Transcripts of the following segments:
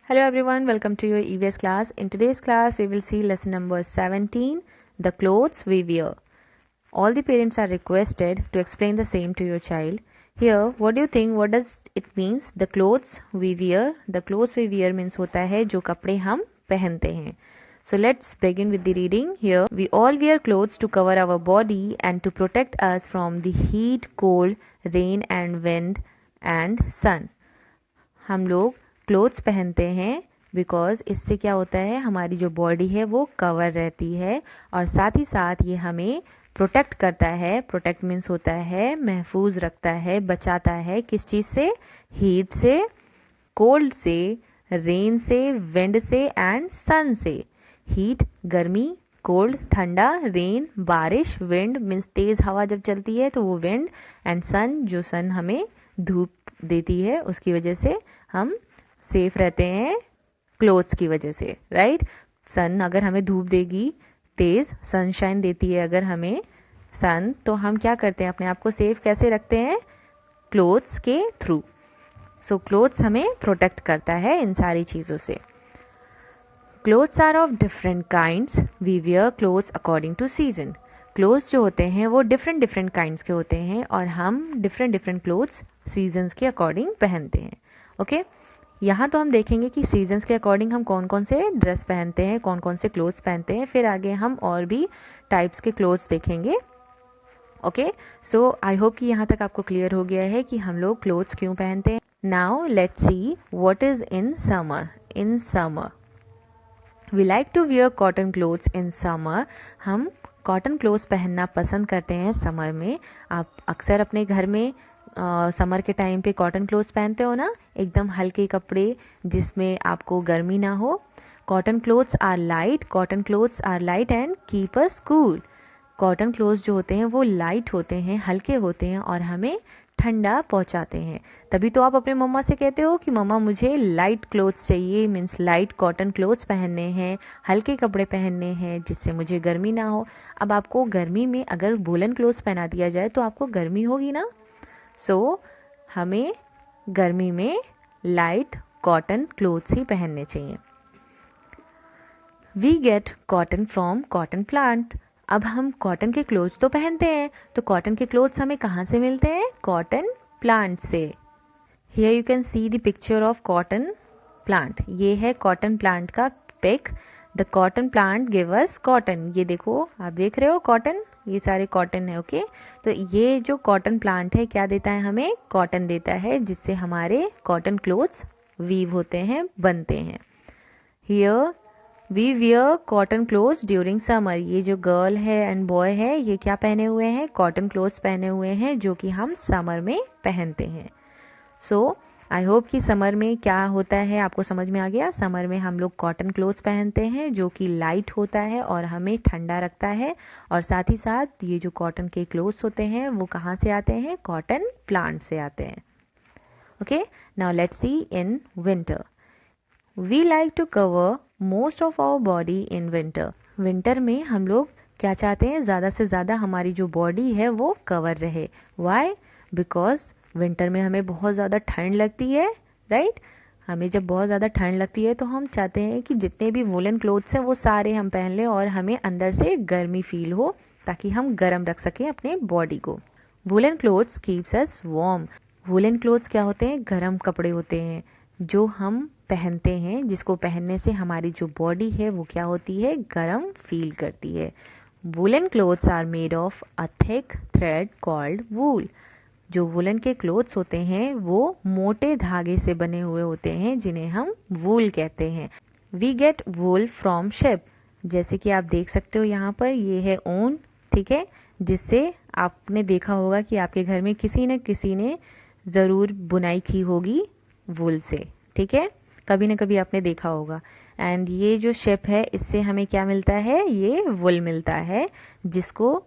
Hello everyone, welcome to your EVS class. In today's class, we will see lesson number 17, the clothes we wear. All the parents are requested to explain the same to your child. Here, what do you think? What does it means? The clothes we wear. The clothes we wear means होता है जो कपड़े हम पहनते हैं. So let's begin with the reading. Here, we all wear clothes to cover our body and to protect us from the heat, cold, rain and wind and sun. हम लोग clothes पहनते हैं बिकॉज इससे क्या होता है, हमारी जो बॉडी है वो कवर रहती है और साथ ही साथ ये हमें प्रोटेक्ट करता है. प्रोटेक्ट मीन्स होता है महफूज रखता है, बचाता है. किस चीज़ से? हीट से, कोल्ड से, रेन से, विंड से एंड सन से. हीट गर्मी, कोल्ड ठंडा, रेन बारिश, विंड मीन्स तेज हवा जब चलती है तो वो विंड, एंड सन जो सन हमें धूप देती है उसकी वजह से हम सेफ रहते हैं क्लोथ्स की वजह से, राइट. सन अगर हमें धूप देगी, तेज सनशाइन देती है अगर हमें सन, तो हम क्या करते हैं, अपने आप को सेफ कैसे रखते हैं? क्लोथ्स के थ्रू. सो क्लोथ्स हमें प्रोटेक्ट करता है इन सारी चीज़ों से. Clothes are of different kinds. We wear clothes according to season. Clothes जो होते हैं वो डिफरेंट डिफरेंट काइंड्स के होते हैं और हम डिफरेंट डिफरेंट क्लोथ्स सीजन्स के अकॉर्डिंग पहनते हैं. ओके यहाँ तो हम देखेंगे कि सीजन्स के अकॉर्डिंग हम कौन कौन से ड्रेस पहनते हैं, कौन कौन से क्लोथ्स पहनते हैं. फिर आगे हम और भी टाइप्स के क्लोथ्स देखेंगे. ओके सो आई होप कि यहाँ तक आपको क्लियर हो गया है कि हम लोग क्लोथ्स क्यों पहनते हैं. Now let's see what is in summer. In summer we like to wear cotton clothes. In summer हम कॉटन क्लोथ्स पहनना पसंद करते हैं समर में. आप अक्सर अपने घर में समर के टाइम पे कॉटन क्लोथ्स पहनते हो ना, एकदम हल्के कपड़े जिसमें आपको गर्मी ना हो. Cotton clothes are light. Cotton clothes are light and keep us cool. Cotton clothes जो होते हैं वो लाइट होते हैं, हल्के होते हैं और हमें ठंडा पहुंचाते हैं. तभी तो आप अपने मम्मा से कहते हो कि मम्मा मुझे लाइट क्लोथ्स चाहिए, मीन्स लाइट कॉटन क्लोथ्स पहनने हैं, हल्के कपड़े पहनने हैं जिससे मुझे गर्मी ना हो. अब आपको गर्मी में अगर वूलन क्लोथ्स पहना दिया जाए तो आपको गर्मी होगी ना. सो हमें गर्मी में लाइट कॉटन क्लोथ्स ही पहनने चाहिए. We get cotton from cotton plant. अब हम कॉटन के क्लोथ्स तो पहनते हैं, तो कॉटन के क्लोथ्स हमें कहाँ से मिलते हैं? कॉटन प्लांट से. Here you can see the picture of cotton plant. ये है कॉटन प्लांट का pic. The cotton plant give us cotton. ये देखो, आप देख रहे हो कॉटन, ये सारे कॉटन है. ओके तो ये जो कॉटन प्लांट है क्या देता है हमें? कॉटन देता है जिससे हमारे कॉटन क्लोथ्स वीव होते हैं, बनते हैं. Here we wear cotton clothes during summer. ये जो गर्ल है एंड बॉय है ये क्या पहने हुए हैं? कॉटन क्लोथ्स पहने हुए हैं जो कि हम समर में पहनते हैं. सो आई होप कि समर में क्या होता है आपको समझ में आ गया. समर में हम लोग कॉटन क्लोथ्स पहनते हैं जो कि लाइट होता है और हमें ठंडा रखता है. और साथ ही साथ ये जो कॉटन के क्लोथ्स होते हैं वो कहाँ से आते हैं? कॉटन प्लांट से आते हैं. Okay now let's see in winter. We like to cover most of our body in winter. Winter में हम लोग क्या चाहते हैं? ज़्यादा से ज़्यादा हमारी जो बॉडी है वो कवर रहे. वाई? बिकॉज विंटर में हमें बहुत ज़्यादा ठंड लगती है, राइट. हमें जब बहुत ज़्यादा ठंड लगती है तो हम चाहते हैं कि जितने भी वुलन क्लोथ्स हैं वो सारे हम पहन लें और हमें अंदर से गर्मी फील हो ताकि हम गर्म रख सकें अपने बॉडी को. Woollen clothes keeps us warm. Woollen clothes क्या होते हैं? गर्म कपड़े होते हैं जो हम पहनते हैं, जिसको पहनने से हमारी जो बॉडी है वो क्या होती है? गर्म फील करती है. Woollen clothes are made of a thick thread called wool. जो वुलन के क्लोथ्स होते हैं वो मोटे धागे से बने हुए होते हैं जिन्हें हम वूल कहते हैं. We get wool from sheep. जैसे कि आप देख सकते हो यहाँ पर ये है ऊन, ठीक है, जिससे आपने देखा होगा कि आपके घर में किसी न किसी ने ज़रूर बुनाई की होगी वूल से, ठीक है, कभी ना कभी आपने देखा होगा. एंड ये जो शिप है इससे हमें क्या मिलता है? ये वुल मिलता है जिसको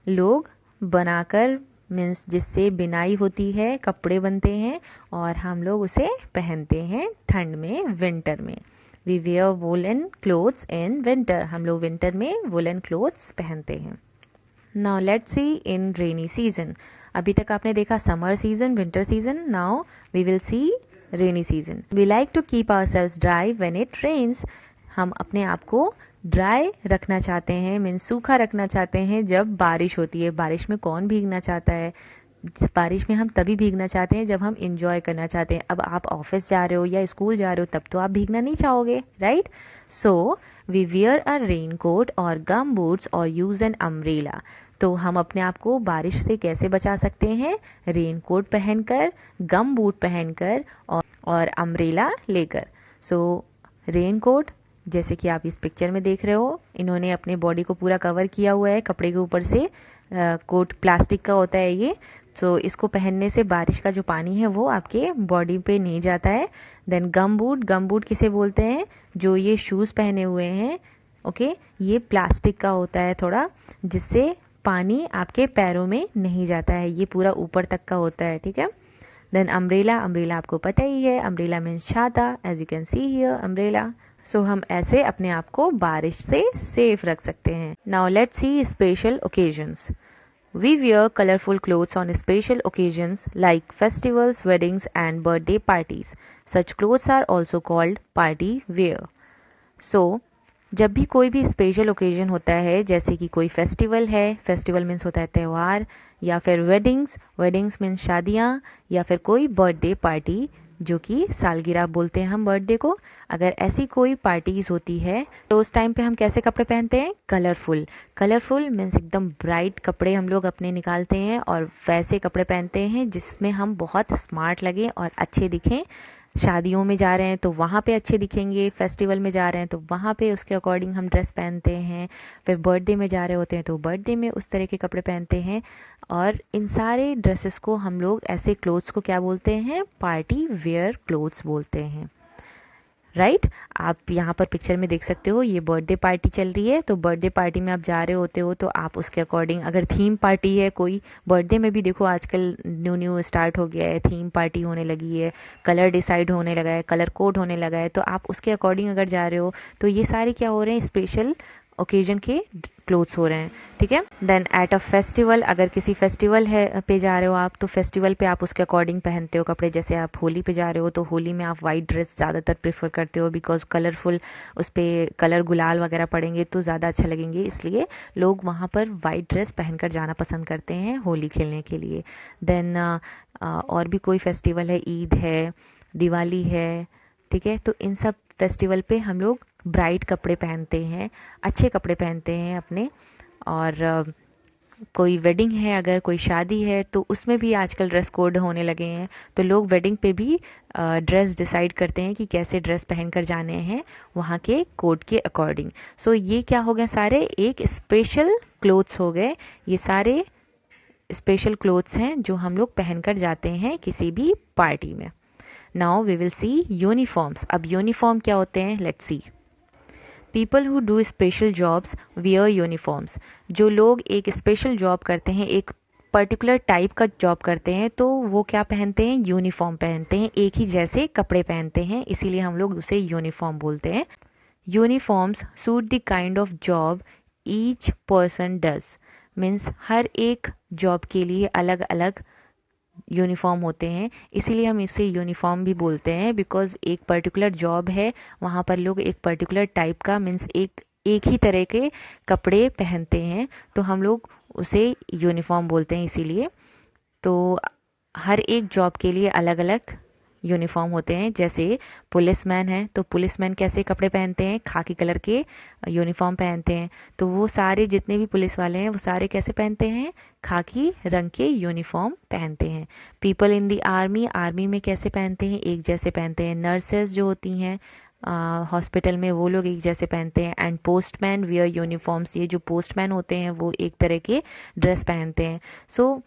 लोग बनाकर, मीन्स जिससे बिनाई होती है, कपड़े बनते हैं और हम लोग उसे पहनते हैं ठंड में, विंटर में. We wear woollen clothes in winter. हम लोग विंटर में वुलन क्लोथ्स पहनते हैं. Now let's see in rainy season. अभी तक आपने देखा summer season, winter season. Now we will see rainy season. We like to keep ourselves dry when it rains. हम अपने आप को ड्राई रखना चाहते हैं, मीन्स सूखा रखना चाहते हैं जब बारिश होती है। बारिश में कौन भीगना चाहता है? बारिश में हम तभी भीगना चाहते हैं जब हम इंजॉय करना चाहते हैं। अब आप ऑफिस जा रहे हो या स्कूल जा रहे हो तब तो आप भीगना नहीं चाहोगे, right? So we wear a raincoat और गम बूट्स और यूज एन अम्ब्रेला। तो हम अपने आप को बारिश से कैसे बचा सकते हैं? रेन कोट पहनकर, गम बूट पहनकर और अम्ब्रेला लेकर। सो रेन कोट, जैसे कि आप इस पिक्चर में देख रहे हो, इन्होंने अपने बॉडी को पूरा कवर किया हुआ है कपड़े के ऊपर से। कोट प्लास्टिक का होता है ये, तो इसको पहनने से बारिश का जो पानी है वो आपके बॉडी पे नहीं जाता है। देन गम बूट किसे बोलते हैं? जो ये शूज पहने हुए हैं, ओके, ये प्लास्टिक का होता है थोड़ा, जिससे पानी आपके पैरों में नहीं जाता है, ये पूरा ऊपर तक का होता है, ठीक है। देन अम्ब्रेला आपको पता ही है, अम्ब्रेला मीन्स छाता, as you can see here umbrella. So हम ऐसे अपने आप को बारिश से सेफ रख सकते हैं। Now let's C special occasions. We wear colorful clothes on special occasions like festivals, weddings and birthday parties. Such clothes are also called party wear. So, जब भी कोई भी स्पेशल ओकेजन होता है, जैसे कि कोई फेस्टिवल है, फेस्टिवल मीन्स होता है त्यौहार, या फिर वेडिंग्स मीन्स शादियाँ, या फिर कोई बर्थडे पार्टी, जो कि सालगिरह बोलते हैं हम बर्थडे को। अगर ऐसी कोई पार्टीज होती है तो उस टाइम पे हम कैसे कपड़े पहनते हैं? कलरफुल मीन्स एकदम ब्राइट कपड़े हम लोग अपने निकालते हैं और वैसे कपड़े पहनते हैं जिसमें हम बहुत स्मार्ट लगें और अच्छे दिखें। शादियों में जा रहे हैं तो वहाँ पे अच्छे दिखेंगे, फेस्टिवल में जा रहे हैं तो वहाँ पे उसके अकॉर्डिंग हम ड्रेस पहनते हैं, फिर बर्थडे में जा रहे होते हैं तो बर्थडे में उस तरह के कपड़े पहनते हैं। और इन सारे ड्रेसेस को हम लोग, ऐसे क्लोथ्स को क्या बोलते हैं? पार्टी वेयर क्लोथ्स बोलते हैं, राइट? आप यहाँ पर पिक्चर में देख सकते हो, ये बर्थडे पार्टी चल रही है, तो बर्थडे पार्टी में आप जा रहे होते हो तो आप उसके अकॉर्डिंग, अगर थीम पार्टी है कोई, बर्थडे में भी देखो आजकल न्यू स्टार्ट हो गया है, थीम पार्टी होने लगी है, कलर डिसाइड होने लगा है, कलर कोड होने लगा है, तो आप उसके अकॉर्डिंग अगर जा रहे हो तो ये सारे क्या हो रहे हैं? स्पेशल ओकेजन के क्लोथ्स हो रहे हैं, ठीक है। देन एट अ फेस्टिवल, अगर किसी फेस्टिवल है पे जा रहे हो आप, तो फेस्टिवल पे आप उसके अकॉर्डिंग पहनते हो कपड़े। जैसे आप होली पे जा रहे हो तो होली में आप वाइट ड्रेस ज़्यादातर प्रेफर करते हो, बिकॉज कलरफुल, उस पर कलर गुलाल वगैरह पड़ेंगे तो ज़्यादा अच्छा लगेंगे, इसलिए लोग वहाँ पर वाइट ड्रेस पहनकर जाना पसंद करते हैं होली खेलने के लिए। देन और भी कोई फेस्टिवल है, ईद है, दिवाली है, ठीक है, तो इन सब फेस्टिवल पे हम लोग ब्राइट कपड़े पहनते हैं, अच्छे कपड़े पहनते हैं अपने। और कोई वेडिंग है, अगर कोई शादी है तो उसमें भी आजकल ड्रेस कोड होने लगे हैं, तो लोग वेडिंग पे भी ड्रेस डिसाइड करते हैं कि कैसे ड्रेस पहनकर जाने हैं वहाँ के कोड के अकॉर्डिंग। सो ये क्या हो गया? सारे एक स्पेशल क्लोथ्स हो गए, ये सारे स्पेशल क्लोथ्स हैं जो हम लोग पहनकर जाते हैं किसी भी पार्टी में। Now we will see uniforms. अब यूनिफॉर्म क्या होते हैं? Let's see. People who do special jobs wear uniforms. जो लोग एक स्पेशल जॉब करते हैं, एक पर्टिकुलर टाइप का जॉब करते हैं, तो वो क्या पहनते हैं? यूनिफॉर्म पहनते हैं, एक ही जैसे कपड़े पहनते हैं, इसीलिए हम लोग उसे यूनिफॉर्म बोलते हैं। Uniforms suit the kind of job each person does. Means हर एक जॉब के लिए अलग अलग यूनिफॉर्म होते हैं, इसीलिए हम इसे यूनिफॉर्म भी बोलते हैं, बिकॉज एक पर्टिकुलर जॉब है, वहाँ पर लोग एक पर्टिकुलर टाइप का, मीन्स एक ही तरह के कपड़े पहनते हैं, तो हम लोग उसे यूनिफॉर्म बोलते हैं इसीलिए। तो हर एक जॉब के लिए अलग अलग यूनिफॉर्म होते हैं। जैसे पुलिसमैन है तो पुलिसमैन कैसे कपड़े पहनते हैं? खाकी कलर के यूनिफॉर्म पहनते हैं। तो वो सारे जितने भी पुलिस वाले हैं वो सारे कैसे पहनते हैं? खाकी रंग के यूनिफॉर्म पहनते हैं। पीपल इन द आर्मी में कैसे पहनते हैं? एक जैसे पहनते हैं। नर्सेज जो होती हैं हॉस्पिटल में, वो लोग एक जैसे पहनते हैं। And postman wear uniforms. ये जो पोस्टमैन होते हैं वो एक तरह के ड्रेस पहनते हैं। सो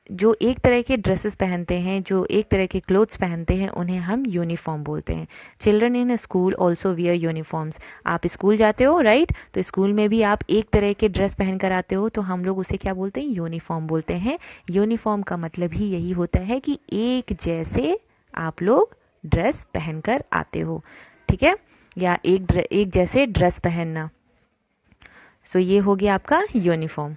जो एक तरह के ड्रेसेस पहनते हैं, जो एक तरह के क्लोथ्स पहनते हैं, उन्हें हम यूनिफॉर्म बोलते हैं। Children in school also wear uniforms. आप स्कूल जाते हो, राइट? तो स्कूल में भी आप एक तरह के ड्रेस पहन कर आते हो, तो हम लोग उसे क्या बोलते हैं? यूनिफॉर्म बोलते हैं। यूनिफॉर्म का मतलब ही यही होता है कि एक जैसे आप लोग ड्रेस पहनकर आते हो, ठीक है, या एक जैसे ड्रेस पहनना। सो ये हो गया आपका uniform.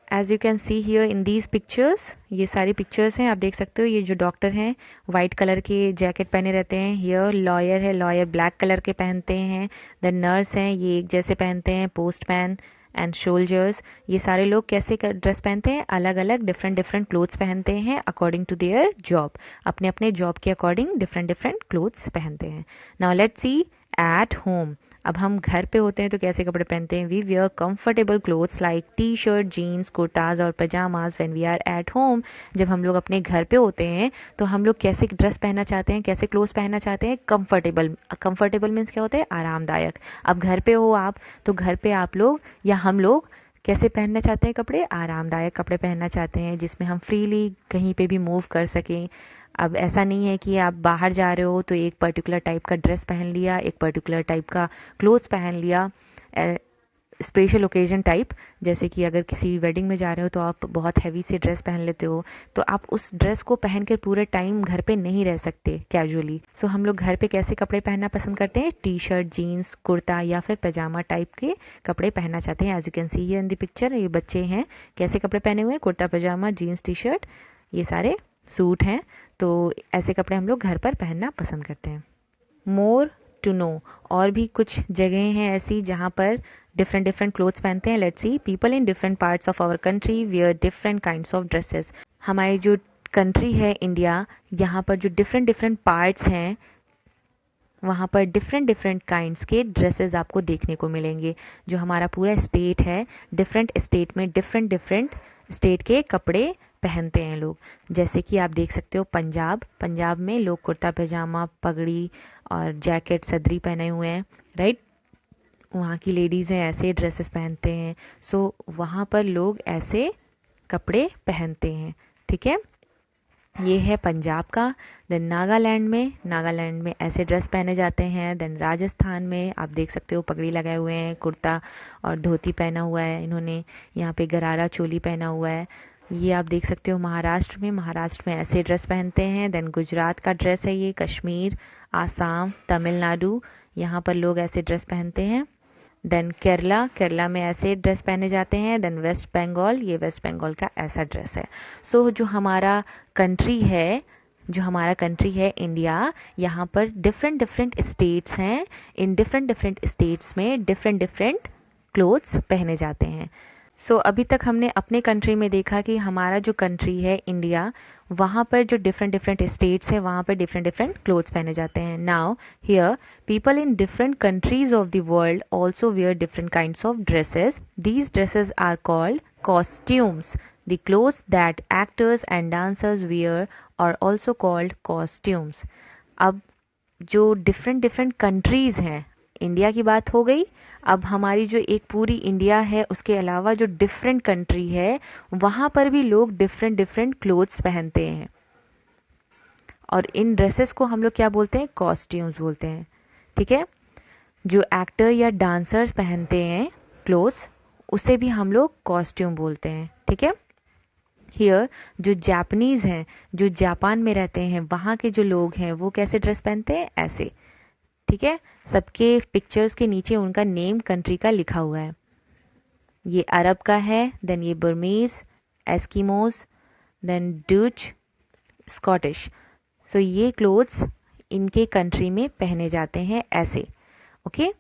As you can see here in these pictures, ये सारी पिक्चर्स हैं, आप देख सकते हो। ये जो डॉक्टर हैं वाइट कलर के जैकेट पहने रहते हैं। हियर लॉयर है, लॉयर ब्लैक कलर के पहनते हैं। द नर्स हैं, ये एक जैसे पहनते हैं। पोस्टमैन एंड सोल्जर्स, ये सारे लोग कैसे ड्रेस पहनते हैं, अलग अलग डिफरेंट डिफरेंट क्लोथ्स पहनते हैं अकॉर्डिंग टू देयर जॉब। अपने अपने जॉब के अकॉर्डिंग डिफरेंट डिफरेंट क्लोथ्स पहनते हैं। Now let's C at home. अब हम घर पे होते हैं तो कैसे कपड़े पहनते हैं। We wear comfortable clothes like T shirt, jeans, kurtas और pyjamas when we are at home. जब हम लोग अपने घर पे होते हैं तो हम लोग कैसे ड्रेस पहनना चाहते हैं, कैसे क्लोथ्स पहनना चाहते हैं, कंफर्टेबल। कंफर्टेबल मीन्स क्या होता है, आरामदायक। अब घर पे हो आप तो घर पे आप लोग या हम लोग कैसे पहनना चाहते हैं कपड़े, आरामदायक कपड़े पहनना चाहते हैं जिसमें हम फ्रीली कहीं पे भी मूव कर सकें। अब ऐसा नहीं है कि आप बाहर जा रहे हो तो एक पर्टिकुलर टाइप का ड्रेस पहन लिया, एक पर्टिकुलर टाइप का क्लोथ्स पहन लिया, स्पेशल ओकेजन टाइप। जैसे कि अगर किसी वेडिंग में जा रहे हो तो आप बहुत हैवी सी ड्रेस पहन लेते हो, तो आप उस ड्रेस को पहन के पूरे टाइम घर पे नहीं रह सकते कैजुअली। सो हम लोग घर पे कैसे कपड़े पहनना पसंद करते हैं, टी शर्ट, जीन्स, कुर्ता या फिर पजामा टाइप के कपड़े पहनना चाहते हैं। As you can see here in the picture, ये बच्चे हैं कैसे कपड़े पहने हुए हैं, kurta pyjama, jeans, T shirt, ये सारे सूट हैं। तो ऐसे कपड़े हम लोग घर पर पहनना पसंद करते हैं। मोर टू नो, और भी कुछ जगह हैं ऐसी जहाँ पर डिफरेंट डिफरेंट क्लोथ्स पहनते हैं। Let's see, people in different parts of our country wear different kinds of dresses. हमारी जो कंट्री है इंडिया, यहाँ पर जो डिफरेंट डिफरेंट पार्ट्स हैं वहाँ पर डिफरेंट डिफरेंट काइंड्स के ड्रेसेस आपको देखने को मिलेंगे। जो हमारा पूरा स्टेट है, डिफरेंट स्टेट में डिफरेंट डिफरेंट स्टेट के कपड़े पहनते हैं लोग। जैसे कि आप देख सकते हो पंजाब, पंजाब में लोग कुर्ता पजामा, पगड़ी और जैकेट, सदरी पहने हुए हैं, राइट। वहाँ की लेडीज़ हैं ऐसे ड्रेसेस पहनते हैं। सो वहाँ पर लोग ऐसे कपड़े पहनते हैं, ठीक है। ये है पंजाब का। देन नागालैंड में ऐसे ड्रेस पहने जाते हैं। देन राजस्थान में आप देख सकते हो पगड़ी लगाए हुए हैं, कुर्ता और धोती पहना हुआ है इन्होंने, यहाँ पे गरारा चोली पहना हुआ है। ये आप देख सकते हो महाराष्ट्र में ऐसे ड्रेस पहनते हैं। देन गुजरात का ड्रेस है ये, कश्मीर, आसाम, तमिलनाडु, यहाँ पर लोग ऐसे ड्रेस पहनते हैं। देन केरला में ऐसे ड्रेस पहने जाते हैं। देन वेस्ट बंगाल, ये वेस्ट बंगाल का ऐसा ड्रेस है। सो जो हमारा कंट्री है इंडिया, यहाँ पर डिफरेंट डिफरेंट स्टेट्स हैं। इन डिफरेंट डिफरेंट स्टेट्स में डिफरेंट डिफरेंट क्लोथ्स पहने जाते हैं। सो अभी तक हमने अपने कंट्री में देखा कि हमारा जो कंट्री है इंडिया, वहाँ पर जो डिफरेंट डिफरेंट स्टेट्स है वहाँ पर डिफरेंट डिफरेंट क्लोथ्स पहने जाते हैं। Now here people in different countries of the world also wear different kinds of dresses. These dresses are called costumes. The clothes that actors and dancers wear are also called costumes. अब जो different different countries हैं, India की बात हो गई। अब हमारी जो एक पूरी इंडिया है उसके अलावा जो डिफरेंट कंट्री है वहाँ पर भी लोग डिफरेंट डिफरेंट क्लोथ्स पहनते हैं, और इन ड्रेसेस को हम लोग क्या बोलते हैं, कॉस्ट्यूम्स बोलते हैं, ठीक है। जो एक्टर या डांसर्स पहनते हैं क्लोथ्स, उसे भी हम लोग कॉस्ट्यूम बोलते हैं, ठीक है। हियर जो जापानीज हैं, जो जापान में रहते हैं, वहाँ के जो लोग हैं वो कैसे ड्रेस पहनते हैं, ऐसे, ठीक है। सबके पिक्चर्स के नीचे उनका नेम कंट्री का लिखा हुआ है। ये अरब का है, देन ये Burmese, Eskimos, then Dutch, Scottish. So ये क्लोथ्स इनके कंट्री में पहने जाते हैं ऐसे, okay.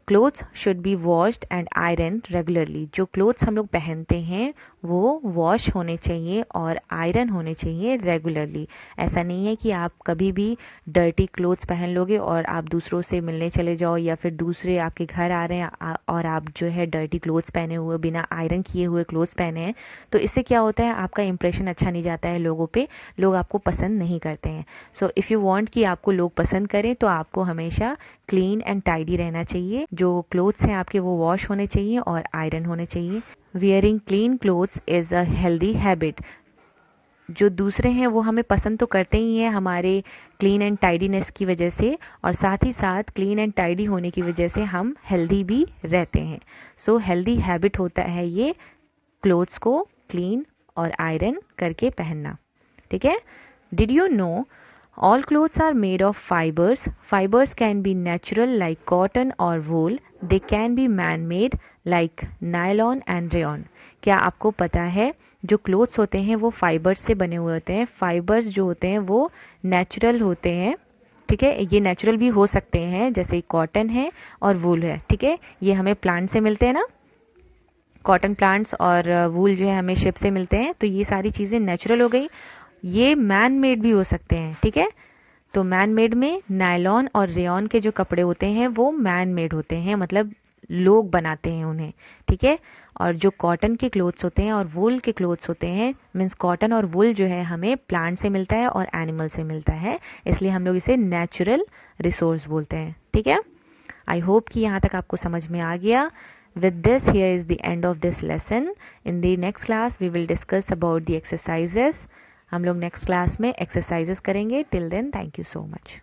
Clothes should be washed and iron regularly. जो क्लोथ्स हम लोग पहनते हैं वो वॉश होने चाहिए और आयरन होने चाहिए रेगुलरली। ऐसा नहीं है कि आप कभी भी डर्टी क्लोथ्स पहन लोगे और आप दूसरों से मिलने चले जाओ, या फिर दूसरे आपके घर आ रहे हैं और आप जो है डर्टी क्लोथ्स पहने हुए, बिना आयरन किए हुए क्लोथ्स पहने हैं, तो इससे क्या होता है, आपका इंप्रेशन अच्छा नहीं जाता है लोगों पे, लोग आपको पसंद नहीं करते हैं। सो इफ़ यू वांट कि आपको लोग पसंद करें तो आपको हमेशा क्लीन एंड टाइडी रहना चाहिए। जो क्लोथ्स हैं आपके वो वॉश होने चाहिए और आयरन होने चाहिए। Wearing clean clothes is a healthy habit. जो दूसरे हैं वो हमें पसंद तो करते ही हैं हमारे क्लीन एंड टाइडीनेस की वजह से, और साथ ही साथ क्लीन एंड टाइडी होने की वजह से हम हेल्दी भी रहते हैं। सो हेल्दी हैबिट होता है ये क्लोथ्स को क्लीन और आयरन करके पहनना, ठीक है। Did you know All clothes are made of fibers. Fibers can be natural like cotton or wool. They can be man-made like nylon and rayon. क्या आपको पता है जो क्लोथ्स होते हैं वो फाइबर्स से बने हुए होते हैं. फाइबर्स जो होते हैं वो नेचुरल होते हैं. ठीक है, ये नेचुरल भी हो सकते हैं जैसे कॉटन है और वूल है. ठीक है, ये हमें प्लांट से मिलते हैं ना, कॉटन प्लांट्स, और वूल जो है हमें शिप से मिलते हैं. तो ये सारी चीज़ें नेचुरल हो गई. ये मैन मेड भी हो सकते हैं. ठीक है, तो मैन मेड में नायलॉन और रेयॉन के जो कपड़े होते हैं वो मैन मेड होते हैं, मतलब लोग बनाते हैं उन्हें. ठीक है, और जो कॉटन के क्लोथ्स होते हैं और वूल के क्लोथ्स होते हैं, मीन्स कॉटन और वूल जो है हमें प्लांट से मिलता है और एनिमल से मिलता है, इसलिए हम लोग इसे नेचुरल रिसोर्स बोलते हैं. ठीक है, आई होप कि यहाँ तक आपको समझ में आ गया. With this, here is the end of this lesson. In the next class, we will discuss about the exercises. हम लोग नेक्स्ट क्लास में एक्सरसाइजेस करेंगे. Till then, thank you so much.